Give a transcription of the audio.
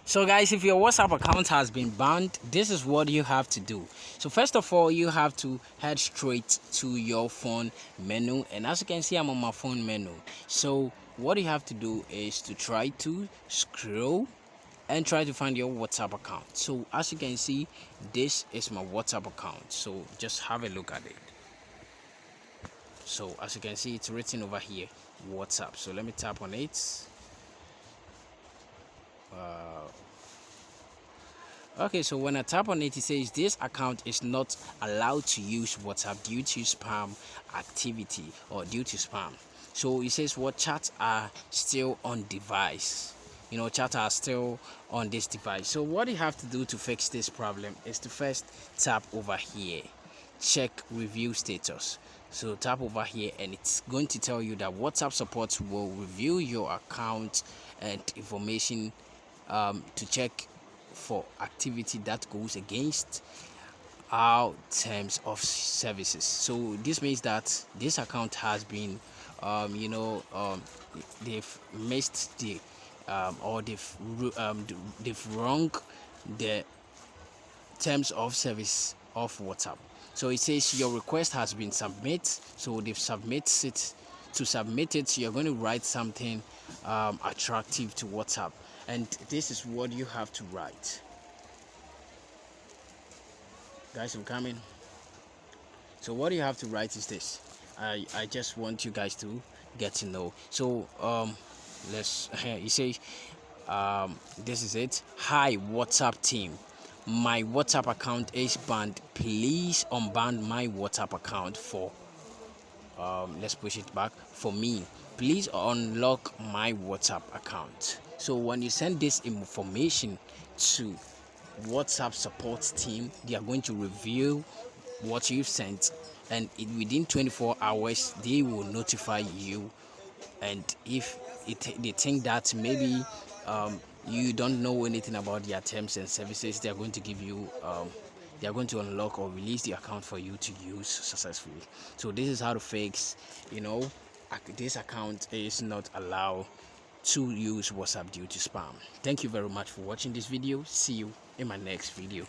So guys, if your WhatsApp account has been banned, this is what you have to do. So first of all, you have to head straight to your phone menu, and as you can see, I'm on my phone menu. So what you have to do is to try to scroll and try to find your WhatsApp account. So as you can see, this is my WhatsApp account. So just have a look at it. So as you can see, it's written over here, WhatsApp. So let me tap on it. Okay, so when I tap on it, it says this account is not allowed to use WhatsApp due to spam activity or due to spam. So it says what chats are still on device. Chats are still on this device. So what you have to do to fix this problem is to first tap over here, check review status. So tap over here and it's going to tell you that WhatsApp support will review your account and information to check for activity that goes against our terms of services. So this means that this account has been they've missed the or they've wrong the terms of service of WhatsApp. So it says your request has been submitted. So they've submitted it. To submit it, you're going to write something attractive to WhatsApp, and this is what you have to write. Guys, I'm coming. So what you have to write is this. I just want you guys to get to know. So let's you say this is it. Hi WhatsApp team, my WhatsApp account is banned. Please unban my WhatsApp account for let's push it back for me. Please unlock my WhatsApp account. So when you send this information to WhatsApp support team, they are going to review what you've sent, and within 24 hours they will notify you. And if they think that maybe you don't know anything about their terms and services, they are going to give you they are going to unlock or release the account for you to use successfully. So this is how to fix this account is not allowed to use WhatsApp due to spam. Thank you very much for watching this video. See you in my next video.